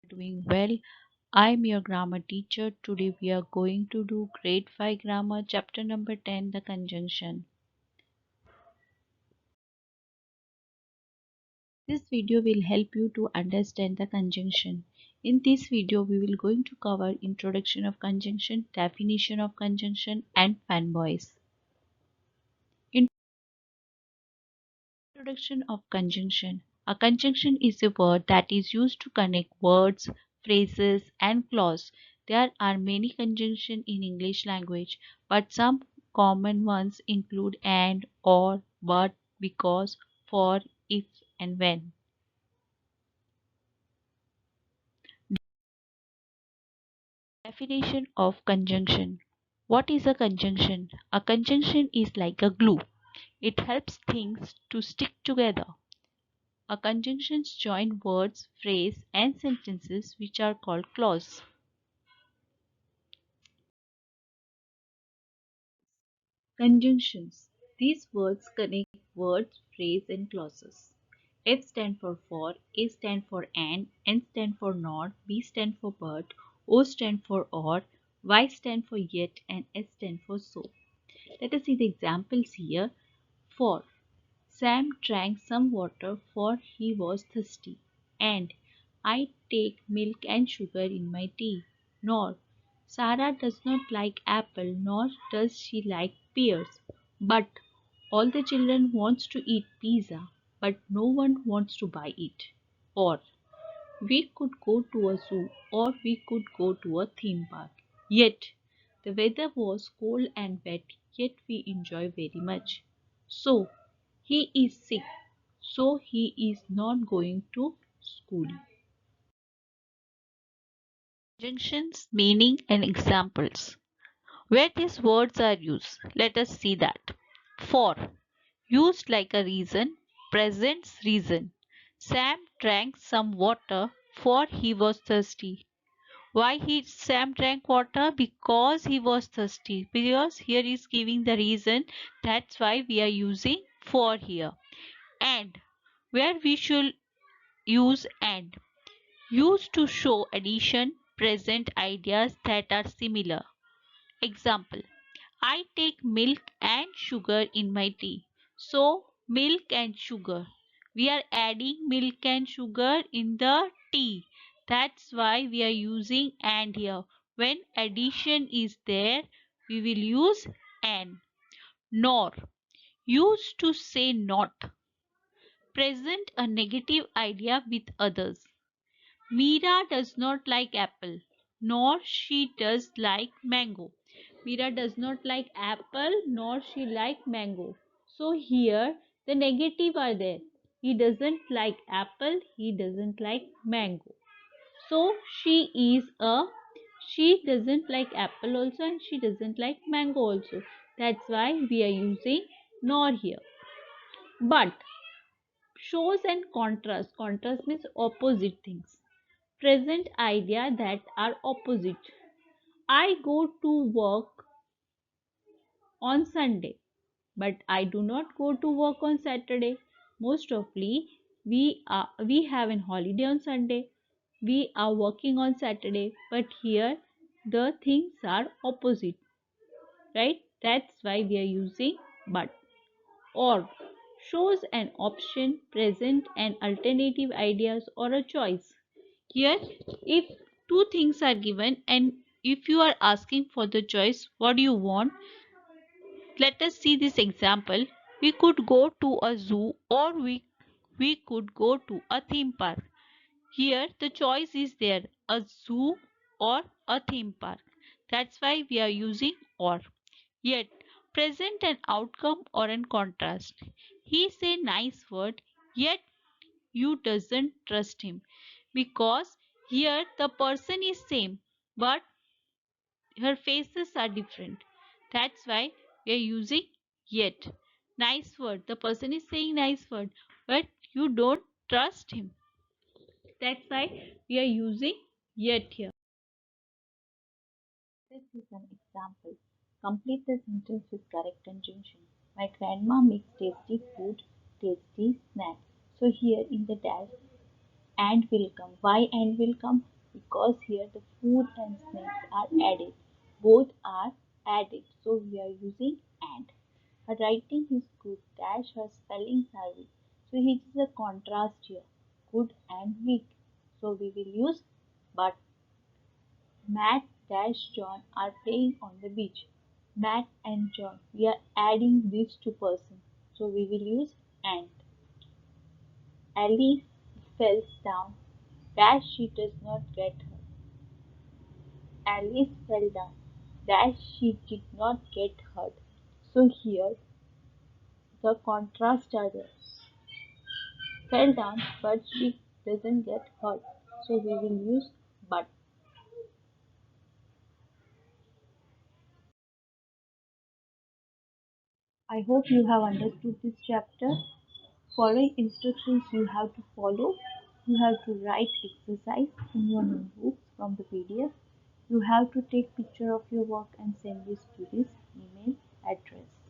Doing well. I'm your grammar teacher. Today we are going to do grade 5 grammar chapter number 10, the conjunction. This video will help you to understand the conjunction. In this video we will going to cover introduction of conjunction, definition of conjunction and fanboys. Introduction of conjunction. A conjunction is a word that is used to connect words, phrases, and clauses. There are many conjunctions in English language, but some common ones include and, or, but, because, for, if, and when. Definition of conjunction. What is a conjunction? A conjunction is like a glue. It helps things to stick together. A conjunctions join words, phrase, and sentences which are called clause. Conjunctions. These words connect words, phrase, and clauses. F stand for, A stand for and, N stand for not, B stand for but, O stand for or, Y stand for yet, and S stand for so. Let us see the examples here. For Sam drank some water for he was thirsty. And I take milk and sugar in my tea. Nor Sarah does not like apple, nor does she like pears. But all the children wants to eat pizza, but no one wants to buy it. Or we could go to a zoo, or we could go to a theme park. Yet the weather was cold and wet, yet we enjoy very much. So he is sick, so he is not going to school. Conjunctions, meaning and examples. Where these words are used, let us see that. For, used like a reason, presents reason. Sam drank some water for he was thirsty. Why Sam drank water? Because he was thirsty. Because here is giving the reason. That's why we are using for here. And where we should use and. Used to show addition, present ideas that are similar. Example. I take milk and sugar in my tea. So, milk and sugar. We are adding milk and sugar in the tea. That's why we are using and here. When addition is there, we will use and. Nor. Used to say not. Present a negative idea with others. Meera does not like apple, nor she does like mango. Meera does not like apple, nor she like mango. So here the negative are there. He doesn't like apple, he doesn't like mango. So she doesn't like apple also and she doesn't like mango also. That's why we are using nor here. But shows and contrast. Contrast means opposite things. Present idea that are opposite. I go to work on Sunday, but I do not go to work on Saturday. Most often we have a holiday on Sunday. We are working on Saturday, but here the things are opposite, right? That's why we are using but. Or shows an option, present an alternative ideas or a choice. Here, if two things are given and if you are asking for the choice, what do you want? Let us see this example. We could go to a zoo or we could go to a theme park. Here, the choice is there, a zoo or a theme park. That's why we are using or. Yet, present an outcome or an contrast. He say nice word, yet you doesn't trust him because here the person is same but her faces are different. That's why we are using yet. Nice word, the person is saying nice word but you don't trust him. That's why we are using yet here. This is an example. Complete the sentence with correct conjunction. My grandma makes tasty food, tasty snacks. So here in the dash and will come. Why and will come? because here the food and snacks are added. Both are added, so we are using and. Her writing is good dash her spellings are weak. So it is a contrast here, good and weak. So we will use but. Matt dash John are playing on the beach. Matt and John. We are adding these two persons. So we will use and. Alice fell down. Dash she does not get hurt. Alice fell down. Dash she did not get hurt. So here the contrast are there. Fell down but she doesn't get hurt. So we will use but. I hope you have understood this chapter. Following instructions you have to follow. You have to write exercise in your notebooks from the PDF. You have to take picture of your work and send this to this email address.